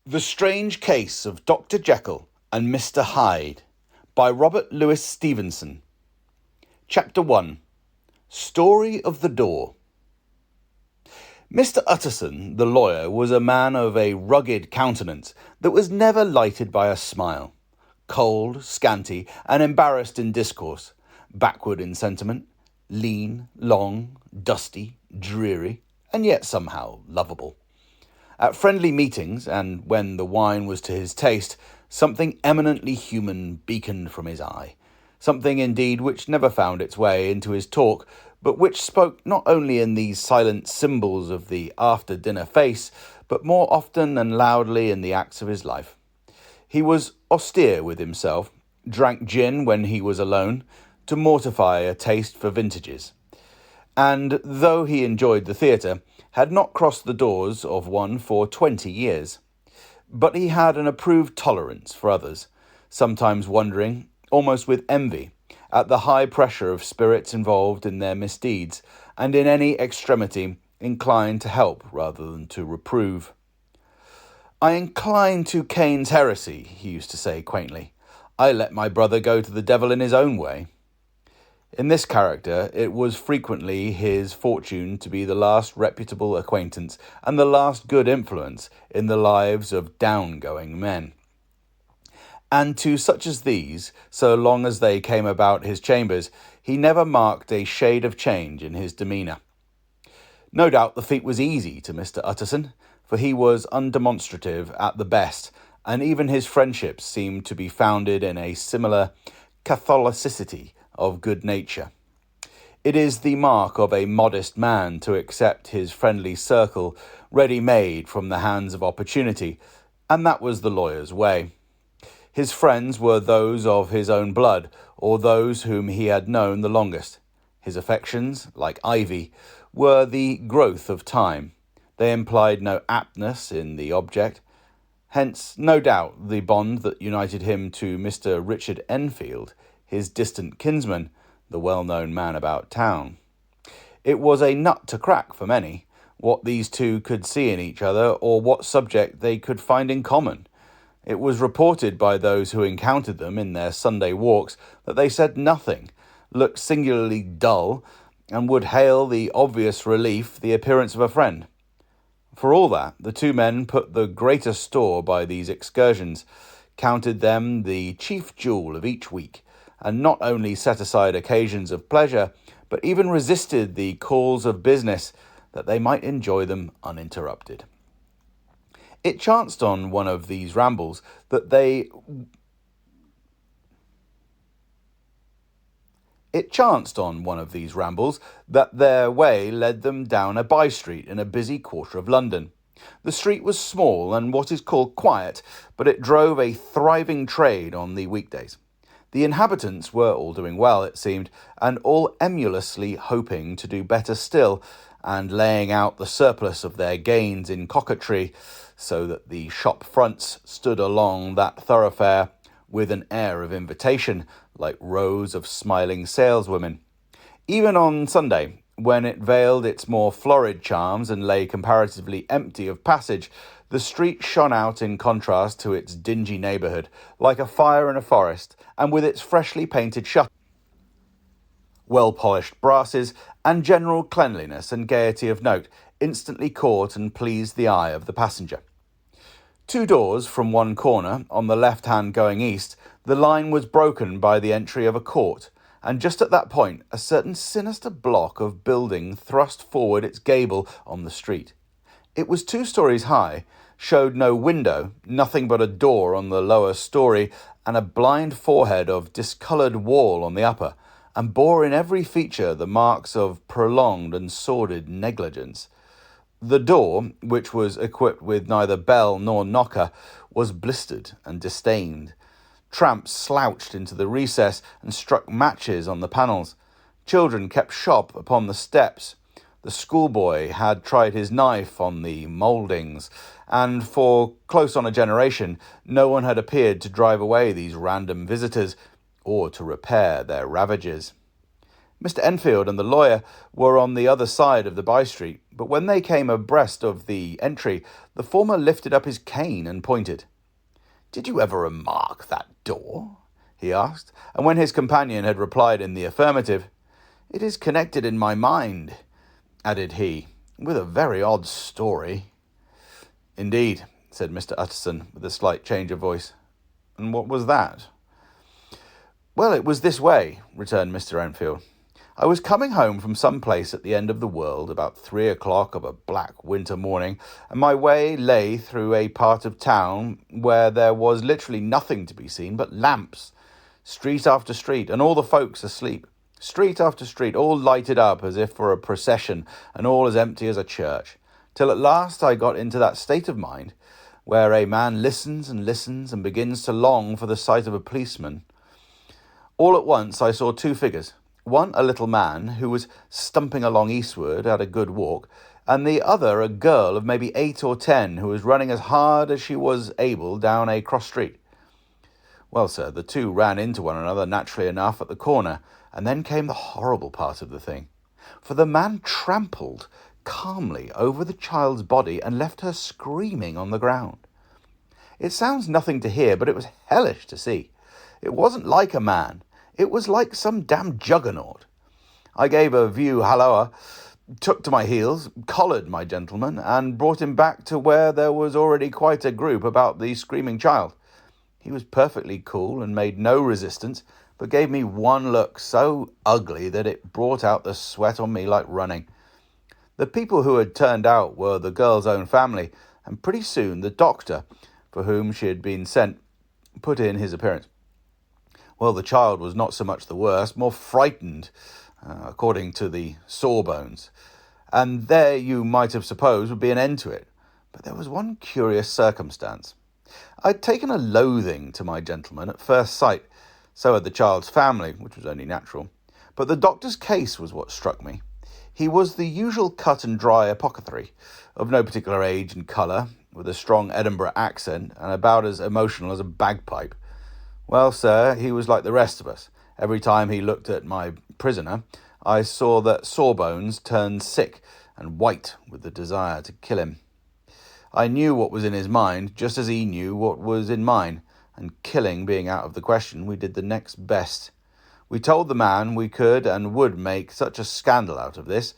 The Strange Case of Dr. Jekyll and Mr. Hyde by Robert Louis Stevenson. Chapter 1. Story of the Door. Mr. Utterson, the lawyer, was a man of a rugged countenance that was never lighted by a smile. Cold, scanty, and embarrassed in discourse, backward in sentiment, lean, long, dusty, dreary, and yet somehow lovable. At friendly meetings, and when the wine was to his taste, something eminently human beaconed from his eye, something indeed which never found its way into his talk, but which spoke not only in these silent symbols of the after-dinner face, but more often and loudly in the acts of his life. He was austere with himself, drank gin when he was alone, to mortify a taste for vintages, and, though he enjoyed the theatre, had not crossed the doors of one for 20 years. But he had an approved tolerance for others, sometimes wondering, almost with envy, at the high pressure of spirits involved in their misdeeds, and in any extremity inclined to help rather than to reprove. "I incline to Cain's heresy," he used to say quaintly. "I let my brother go to the devil in his own way." In this character, it was frequently his fortune to be the last reputable acquaintance and the last good influence in the lives of down-going men. And to such as these, so long as they came about his chambers, he never marked a shade of change in his demeanour. No doubt the feat was easy to Mr. Utterson, for he was undemonstrative at the best, and even his friendships seemed to be founded in a similar catholicity of good nature. It is the mark of a modest man to accept his friendly circle ready-made from the hands of opportunity, and that was the lawyer's way. His friends were those of his own blood, or those whom he had known the longest. His affections, like ivy, were the growth of time. They implied no aptness in the object. Hence, no doubt, the bond that united him to Mr. Richard Enfield, his distant kinsman, the well-known man about town. It was a nut to crack for many, what these two could see in each other, or what subject they could find in common. It was reported by those who encountered them in their Sunday walks that they said nothing, looked singularly dull, and would hail the obvious relief the appearance of a friend. For all that, the two men put the greater store by these excursions, counted them the chief jewel of each week, and not only set aside occasions of pleasure, but even resisted the calls of business, that they might enjoy them uninterrupted. It chanced on one of these rambles that their way led them down a by-street in a busy quarter of London. The street was small and what is called quiet, but it drove a thriving trade on the weekdays. The inhabitants were all doing well, it seemed, and all emulously hoping to do better still, and laying out the surplus of their gains in coquetry, so that the shop fronts stood along that thoroughfare with an air of invitation, like rows of smiling saleswomen. Even on Sunday, when it veiled its more florid charms and lay comparatively empty of passage, the street shone out in contrast to its dingy neighbourhood, like a fire in a forest, and with its freshly painted shutters, well-polished brasses, and general cleanliness and gaiety of note, instantly caught and pleased the eye of the passenger. 2 doors from one corner, on the left hand going east, the line was broken by the entry of a court, and just at that point a certain sinister block of building thrust forward its gable on the street. It was 2 stories high, showed no window, nothing but a door on the lower story, and a blind forehead of discoloured wall on the upper, and bore in every feature the marks of prolonged and sordid negligence. The door, which was equipped with neither bell nor knocker, was blistered and distained. Tramps slouched into the recess and struck matches on the panels. Children kept shop upon the steps. The schoolboy had tried his knife on the mouldings, and for close on a generation no one had appeared to drive away these random visitors, or to repair their ravages. Mr. Enfield and the lawyer were on the other side of the by-street, but when they came abreast of the entry, the former lifted up his cane and pointed. "Did you ever remark that door?" he asked, and when his companion had replied in the affirmative, "It is connected in my mind," added he, "with a very odd story." "Indeed," said Mr. Utterson, with a slight change of voice. "And what was that?" "Well, it was this way," returned Mr. Enfield. "I was coming home from some place at the end of the world about 3 o'clock of a black winter morning, and my way lay through a part of town where there was literally nothing to be seen but lamps, street after street, and all the folks asleep. Street after street, all lighted up as if for a procession, and all as empty as a church, till at last I got into that state of mind where a man listens and begins to long for the sight of a policeman. All at once I saw two figures, one a little man who was stumping along eastward at a good walk, and the other a girl of maybe 8 or 10 who was running as hard as she was able down a cross street. Well, sir, the two ran into one another naturally enough at the corner, and then came the horrible part of the thing. For the man trampled calmly over the child's body and left her screaming on the ground. It sounds nothing to hear, but it was hellish to see. It wasn't like a man. It was like some damn juggernaut. I gave a view halloa, took to my heels, collared my gentleman, and brought him back to where there was already quite a group about the screaming child. He was perfectly cool and made no resistance, but gave me one look so ugly that it brought out the sweat on me like running. The people who had turned out were the girl's own family, and pretty soon the doctor, for whom she had been sent, put in his appearance. Well, the child was not so much the worse, more frightened, according to the sawbones, and there you might have supposed would be an end to it. But there was one curious circumstance. I'd taken a loathing to my gentleman at first sight, so had the child's family, which was only natural. But the doctor's case was what struck me. He was the usual cut-and-dry apothecary, of no particular age and colour, with a strong Edinburgh accent, and about as emotional as a bagpipe. Well, sir, he was like the rest of us. Every time he looked at my prisoner, I saw that Sawbones turned sick and white with the desire to kill him. I knew what was in his mind, just as he knew what was in mine, and killing being out of the question, we did the next best. We told the man we could and would make such a scandal out of this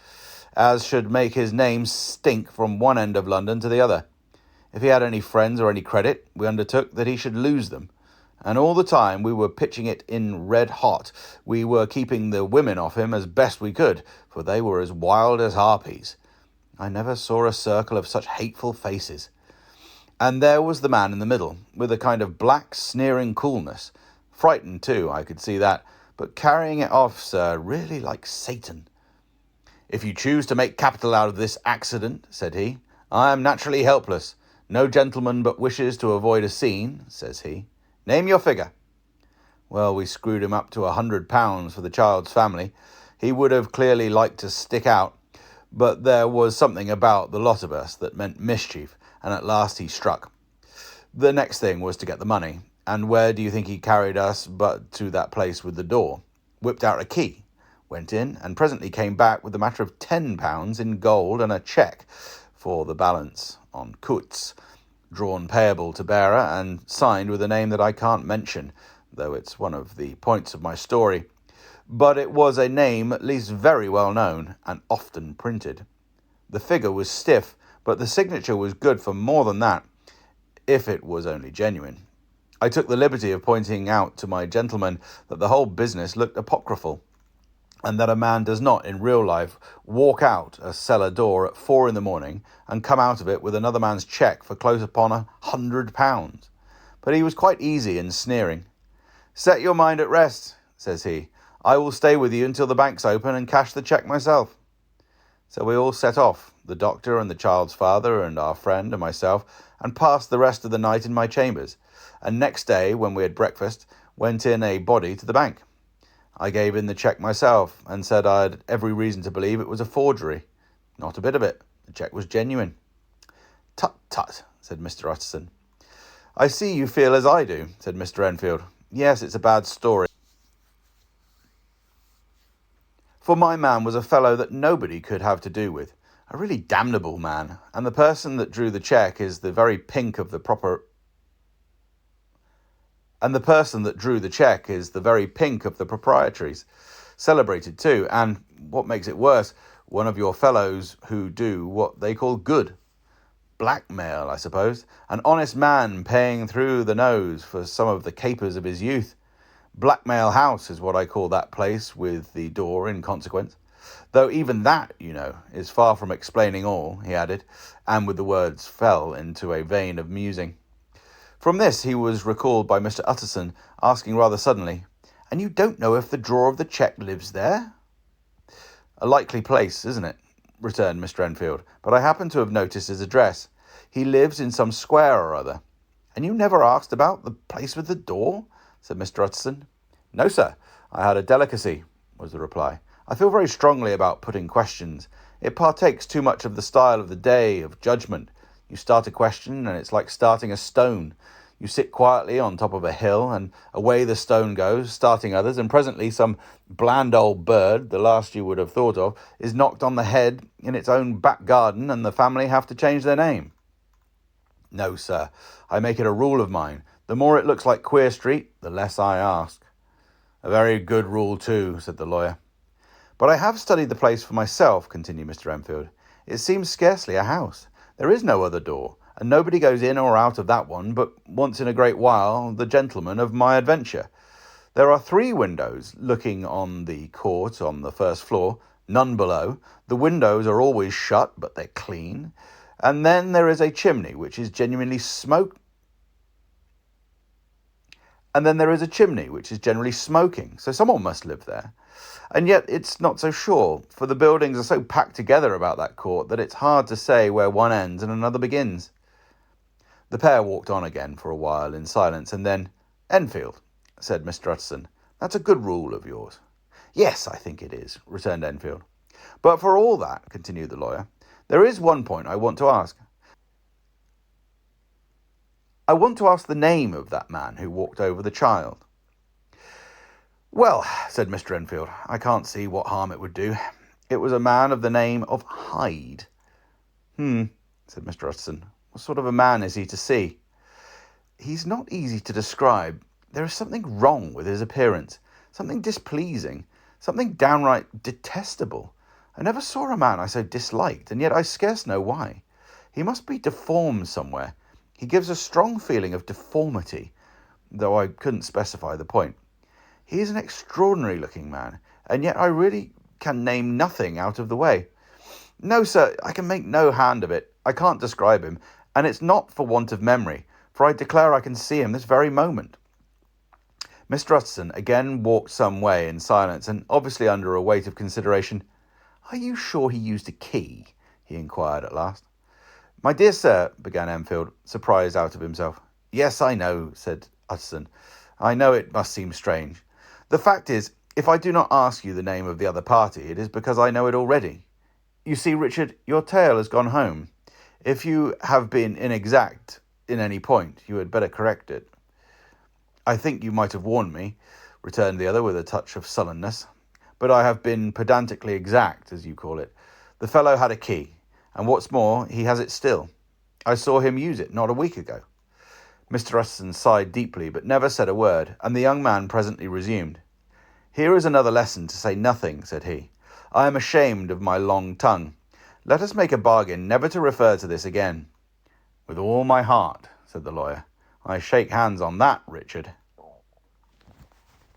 as should make his name stink from one end of London to the other. If he had any friends or any credit, we undertook that he should lose them. And all the time we were pitching it in red hot. We were keeping the women off him as best we could, for they were as wild as harpies. I never saw a circle of such hateful faces. And there was the man in the middle, with a kind of black, sneering coolness. Frightened, too, I could see that, but carrying it off, sir, really like Satan. "If you choose to make capital out of this accident," said he, "I am naturally helpless. No gentleman but wishes to avoid a scene," says he. "Name your figure." Well, we screwed him up to £100 for the child's family. He would have clearly liked to stick out, but there was something about the lot of us that meant mischief, and at last he struck. The next thing was to get the money, and where do you think he carried us but to that place with the door? Whipped out a key, went in, and presently came back with a matter of £10 in gold and a cheque for the balance on Coutts, drawn payable to bearer and signed with a name that I can't mention, though it's one of the points of my story. But it was a name at least very well known and often printed. The figure was stiff, but the signature was good for more than that, if it was only genuine. I took the liberty of pointing out to my gentleman that the whole business looked apocryphal, and that a man does not, in real life, walk out a cellar door at 4 a.m. and come out of it with another man's cheque for close upon £100. But he was quite easy in sneering. "Set your mind at rest," says he. "I will stay with you until the bank's open and cash the cheque myself." So we all set off, the doctor and the child's father and our friend and myself, and passed the rest of the night in my chambers, and next day, when we had breakfast, went in a body to the bank. I gave in the cheque myself, and said I had every reason to believe it was a forgery. Not a bit of it. The cheque was genuine. "Tut, tut," said Mr. Utterson. "I see you feel as I do," said Mr. Enfield. "Yes, it's a bad story. For my man was a fellow that nobody could have to do with, a really damnable man, and the person that drew the cheque is the very pink of the proprietaries. Celebrated too, and what makes it worse, one of your fellows who do what they call good. Blackmail, I suppose. An honest man paying through the nose for some of the capers of his youth. Blackmail House is what I call that place, with the door in consequence. Though even that, you know, is far from explaining all, he added, and with the words fell into a vein of musing. From this he was recalled by Mr. Utterson, asking rather suddenly, "And you don't know if the drawer of the cheque lives there?" "A likely place, isn't it?" returned Mr. Enfield, "but I happen to have noticed his address. He lives in some square or other." "And you never asked about the place with the door?" said Mr. Utterson. "No, sir. I had a delicacy," was the reply. "I feel very strongly about putting questions. It partakes too much of the style of the day, of judgment. You start a question, and it's like starting a stone. You sit quietly on top of a hill, and away the stone goes, starting others, and presently some bland old bird, the last you would have thought of, is knocked on the head in its own back garden, and the family have to change their name. No, sir, I make it a rule of mine. The more it looks like Queer Street, the less I ask." "A very good rule too," said the lawyer. "But I have studied the place for myself," continued Mr. Enfield. "It seems scarcely a house. There is no other door, and nobody goes in or out of that one but once in a great while the gentleman of my adventure. There are 3 windows looking on the court on the first floor, none below. The windows are always shut, but they're clean. And then there is a chimney which is generally smoking, so someone must live there. And yet it's not so sure, for the buildings are so packed together about that court that it's hard to say where one ends and another begins." The pair walked on again for a while in silence, and then, "Enfield," said Mr. Utterson, "that's a good rule of yours." "Yes, I think it is," returned Enfield. "But for all that," continued the lawyer, "there is one point I want to ask. I want to ask the name of that man who walked over the child." "Well," said Mr. Enfield, "I can't see what harm it would do. It was a man of the name of Hyde." Said Mr. Utterson. "What sort of a man is he to see?" "He's not easy to describe. There is something wrong with his appearance, something displeasing, something downright detestable. I never saw a man I so disliked, and yet I scarce know why. He must be deformed somewhere. He gives a strong feeling of deformity, though I couldn't specify the point. He is an extraordinary-looking man, and yet I really can name nothing out of the way. No, sir, I can make no hand of it. I can't describe him, and it's not for want of memory, for I declare I can see him this very moment." Mr. Utterson again walked some way in silence, and obviously under a weight of consideration. "Are you sure he used a key?" he inquired at last. "My dear sir," began Enfield, surprised out of himself. "Yes, I know," said Utterson. "I know it must seem strange. The fact is, if I do not ask you the name of the other party, it is because I know it already. You see, Richard, your tale has gone home. If you have been inexact in any point, you had better correct it." "I think you might have warned me," returned the other with a touch of sullenness. "But I have been pedantically exact, as you call it. The fellow had a key, and what's more, he has it still. I saw him use it not a week ago." Mr. Utterson sighed deeply, but never said a word, and the young man presently resumed. "Here is another lesson to say nothing," said he. "I am ashamed of my long tongue. Let us make a bargain never to refer to this again." "With all my heart," said the lawyer. "I shake hands on that, Richard."